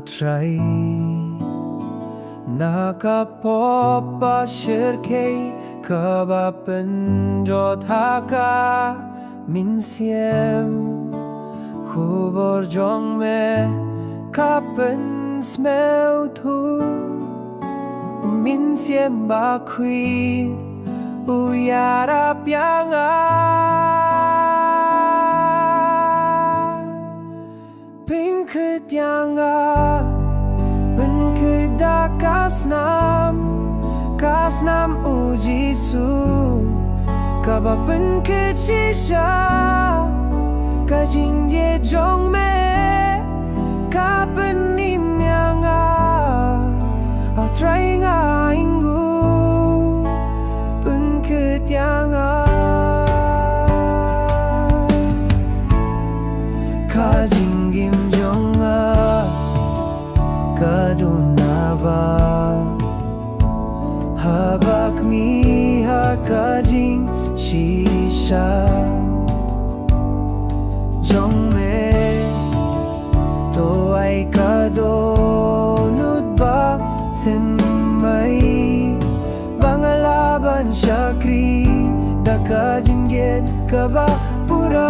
atrai Nakapopa shirkei Kabapen jodhaka minsiem Hubor jong me Kapen smeu tu Minsiem bakui Uyarap yang Pinkut yang Benkeda kasnam uji su Kaba benkut shisha Kajing ye jong me Kapen nim yang Atrai nga inggu Benkut yang Kajing gim jong Kadunaba Habak miha kajing shisha Jong me To ay kadonut ba Thimbay Bangalaban syakri Da kajing gen kaba pura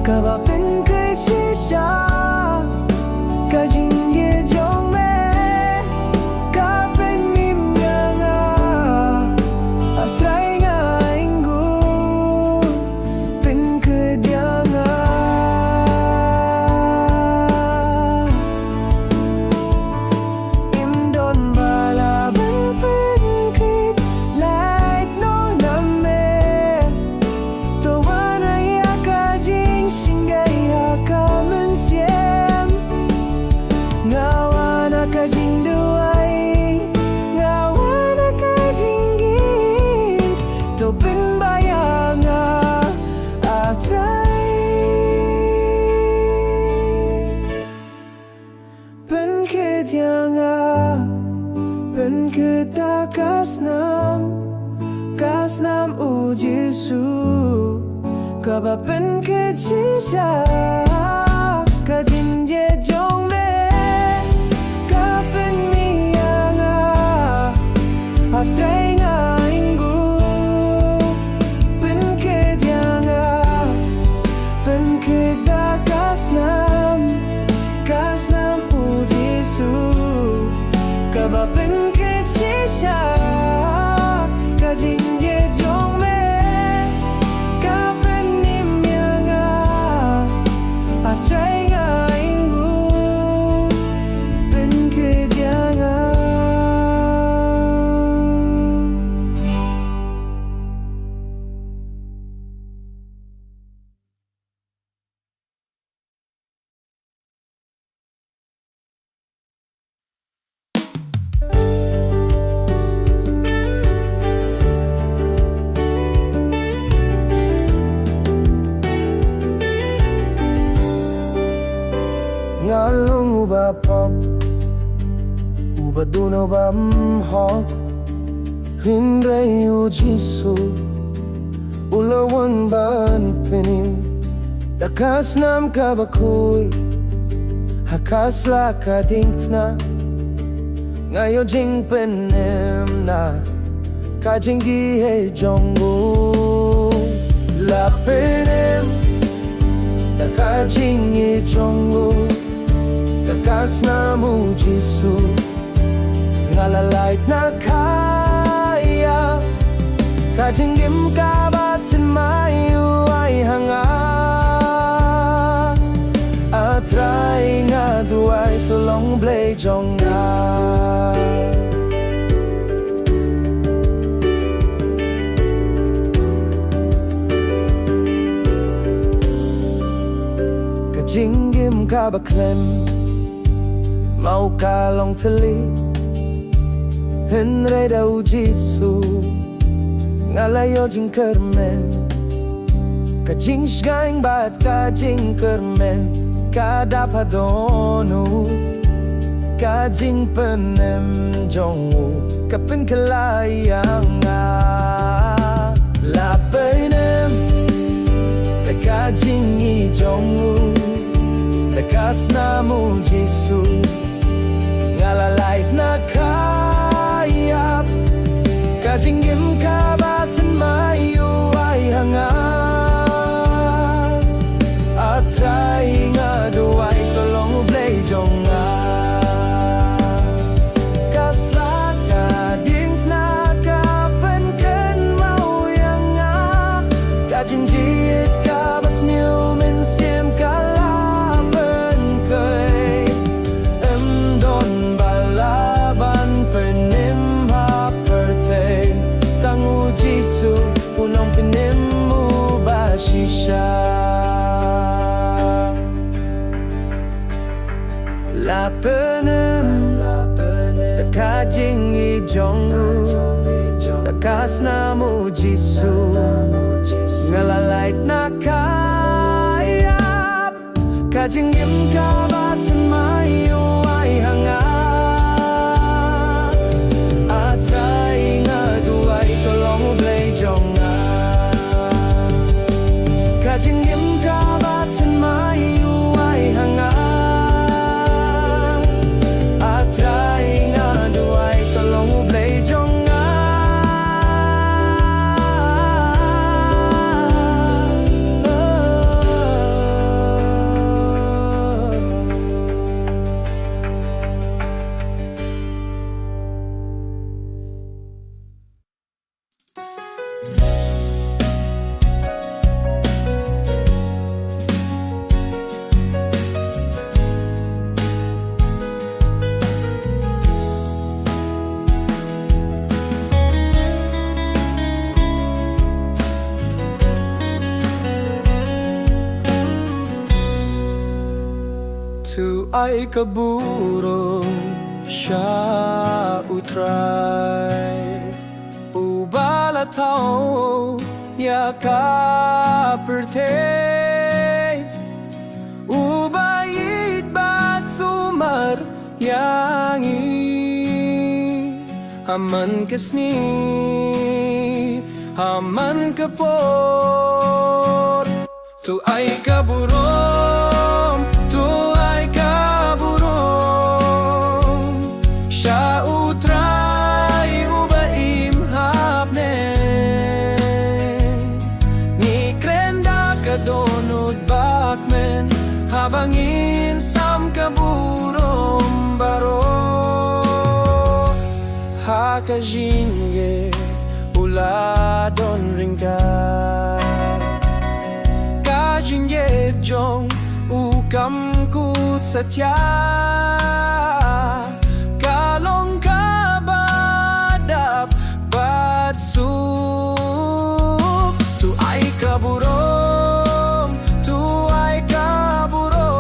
Kaba benkut shisha Kajing ye jong me Kapen nim yang Atrai nga inggu Benkut yang Imdon bala benkut Light no name Tawana ya kajing Singgaya kamen siem Ngawana kajing duai Ngawana kajing git To bin bayanga atrai Benkut yang Benkut kasnam uji su Kaba benkut shisha Kajing je jong me Kapen miyanga Atrai nga inggu Benkut yang Benkut da kasnam uji su Kaba benkut shisha Kajing je jong me Atrai nga inggu Benkut yang Ngalong uba pop Uba duno ba mhok Hindray ujisu Ulawan ban pinim Dakasnam kabakuit Hakasla kadingfna Ngayon jing penem na Kajing gihe jonggu La penem Dakajing ye jonggu Kasnam uji su Ngalalait na kaya Kajing gim kabatin mayu ay hanga Atrai nga duay tulong blay jong nga Kajing gim kabaklem Mau kalong teli Henry daw jisu Ngalayo jing kermen Kajing shgaing bat kajing kermen Kadapadonu kajing penem jong u kapin kalayang la penem ta kajing i jong u takas namu Jisu ngalalait na kayap kajing im kabatan mayu ay hanga atray nga duay tolong ublay jong La penem kajing i jong u takas namu Jisu ngalalait na kayap kajing im kabatan mayu ay hanga atray nga duay tolong ublay jong kajing im kabatan mayu ay hanga Tu ay kaburong siya utray ubalatao ya kaperte ubayit bat sumar yangi haman kasni haman kapot tu ay kaburong siya utray ubaim hapne ni krenda kadonod bakmen habangin sam kaburom baro hakajinge uladon ringka kajinge jong ukam kut satya kalong kabadap batsuk tu ay kaburong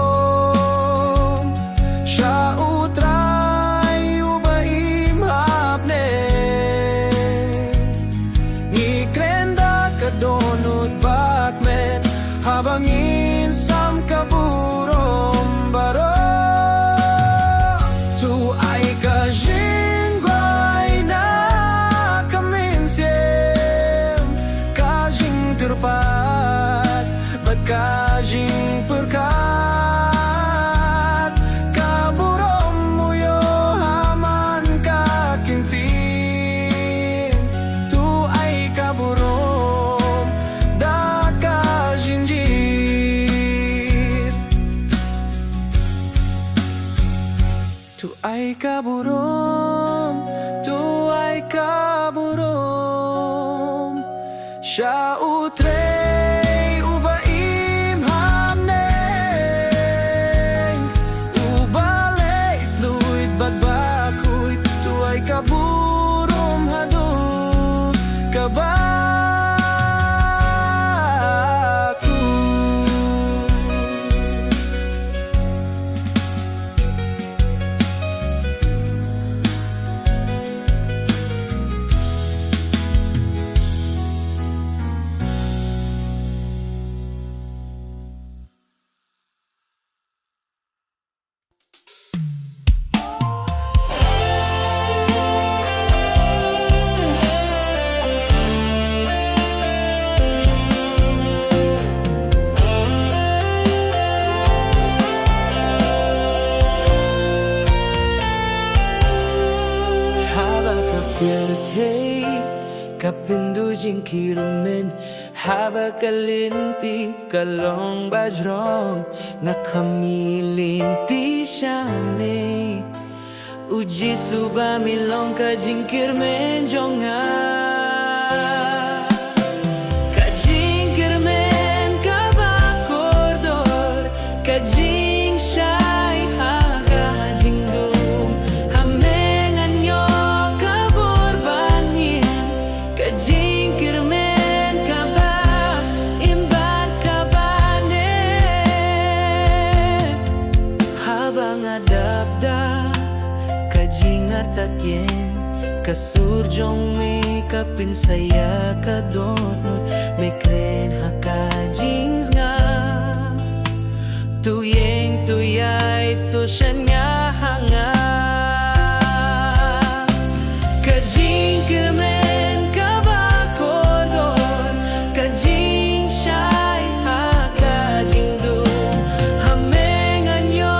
siya utray ubaim hapne ni krenda kadonod bakmen habangin sam kaburom baro tu ay kajingway na kaminsiem kajing turpat bat kajing perkat kaburom muyo haman kakintin tu ay kaburom da kajingjit tu ay kaburom siya utray ubaim hamneng ubalait luit badbakuit tu ay kaburom hadut kabaku Kaperte kapindu jingkirmen haba kalinti kalong bajrong nakamilinti shane uji suba milong ka jingkirmen jonga ka jingkirmen ka bakordor ka jing shai haga jingdum hamengan yo ka borbanin ka jingkirmen ka ba imbat ka bane habang adabda kajingar tatyen kasurjong may kapinsaya kadonot may kren hakajings nga tuyeng tuyay to siya nga hanga kajing kirmen kabakordon kajing siya'y hakajing dum hamengan yo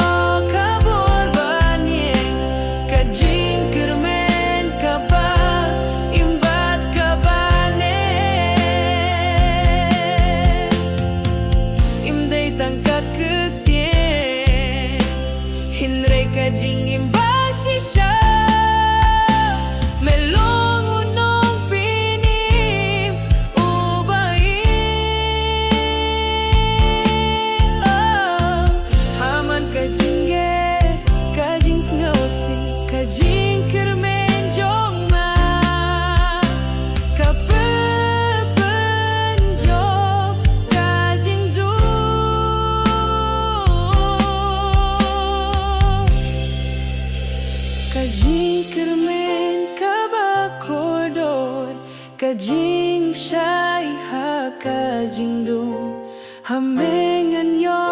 kaborbanyeng kajing kirmen kaba imbat kabane imday tangkat ketyen hinre kajing imbashi siya melong unong pinim ubayin haman kajing kajing sngosi kajing kirmen jong ma kapepenjo kajing du kajing kirmen kabakordor kajing siya'y hakajing dum hamengan yo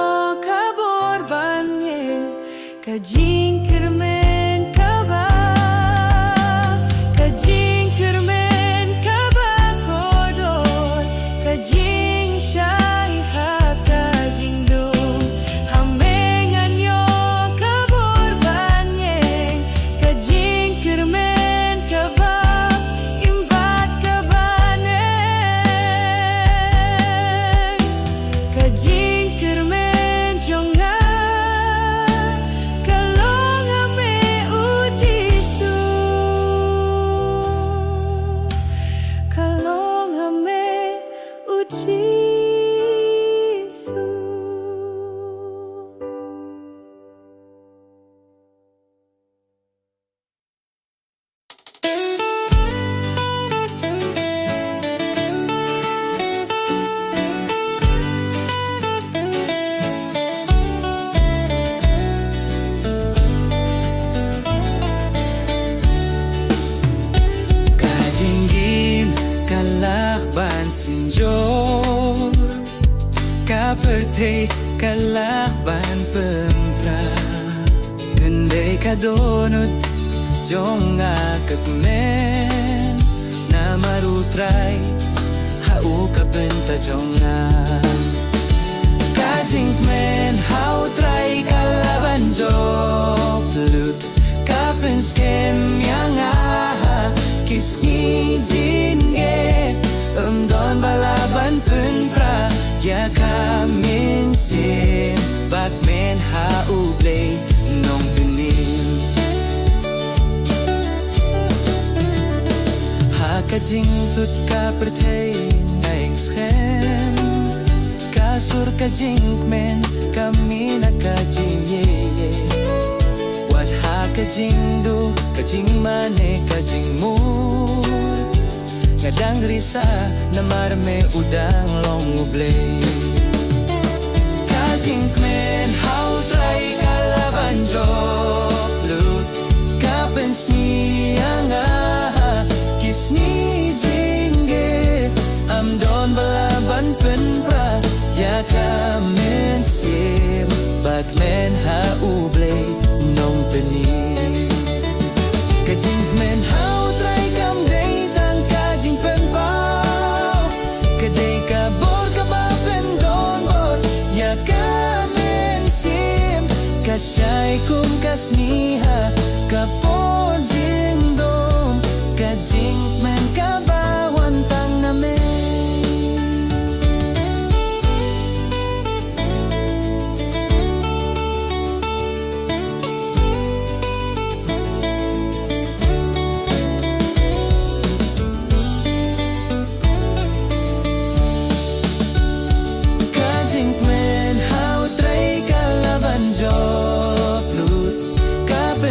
kaborbanyeng kajing kirmen kaba kajing kirmen kabakordor kajing siya'y hakajing dum hamengan yo kaborbanyeng kajing kirmen kaba imbat kabane kajing kirmen jonga kalong ame ujisu kalong ame ujisu. Kajinggin kalakban sinjor kaperte kalakban pempra gendai kadonut jonga kakmen na marutray hau kabenta jonga kajingmen hau tray kalaban joplut kapenskem yanga kisni jinge don balaban punpra ya kamin sim bakmen haublay nong tunim hakajing tut kapertay naing schem kasur kajing men kami nakajing ye wat hakajing do kajing mane kajing mur ngadang risa na marme udang long ublay kajing men how try kalaban joplut kapens nianga kisni jinge amdon balaban penpra ya kamen sim bakmen haublay nong peni kajing men how try kam day tang kajing penpau kadai kabor kabapen don bor ya kamen sim kasyay kum kasniha kapor jing dom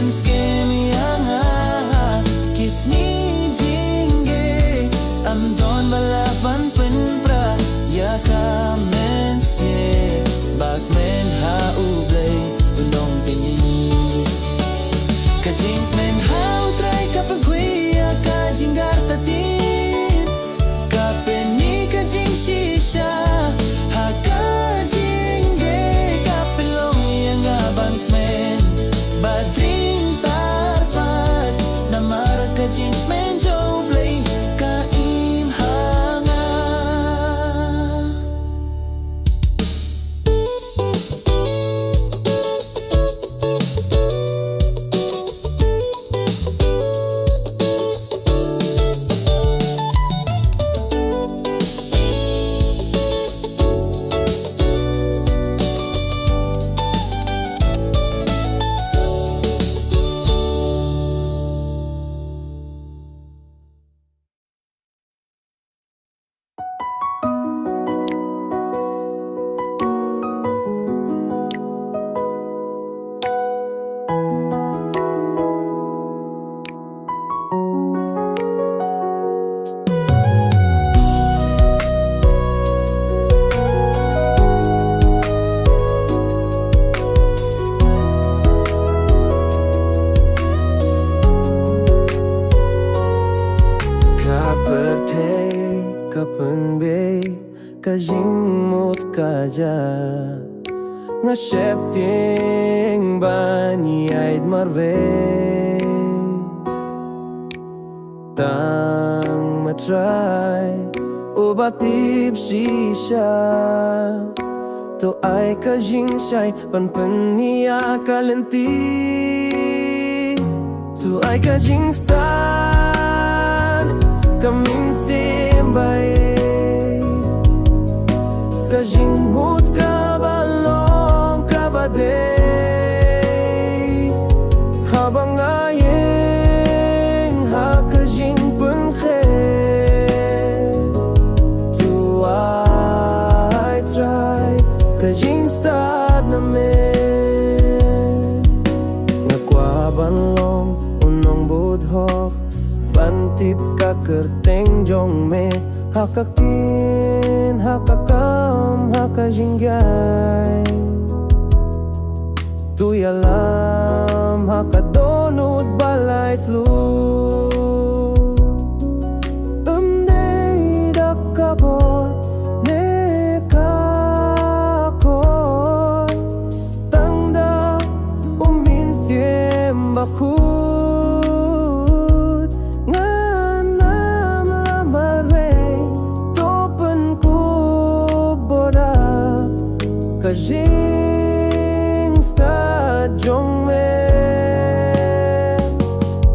men skemi anga kisni jinge am don balaban penpra ya ka men se bag men ha ublay unong tingin kajing men ha utray kapag kuya kajing gartatin kapeni kajing shisha ha kajing ge kapilong yang abang men badring tarpat namar kajing men joblay kaim hanga kajing mut kaja nga septing bani aid marve tang matray ubatip sisha to ay kajing say panpania kalenti to ay kajing stan kaming simbay kajing mut kabalong kabaday habang ayeng ha kajing penkhe to I try kajing stad na me nagwabanlong unong budhok bantip kakerteng jong me hakaktin hakakam hakajinggay tuyalam hakadonut balay tlu umday dakabor nekakor tangda uminsiem baku kajing stad jong me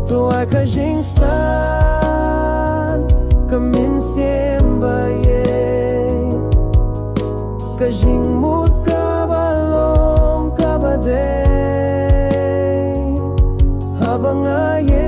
to ay kajing stad kamin siembaye kajing mut kabalong kabaday habang aye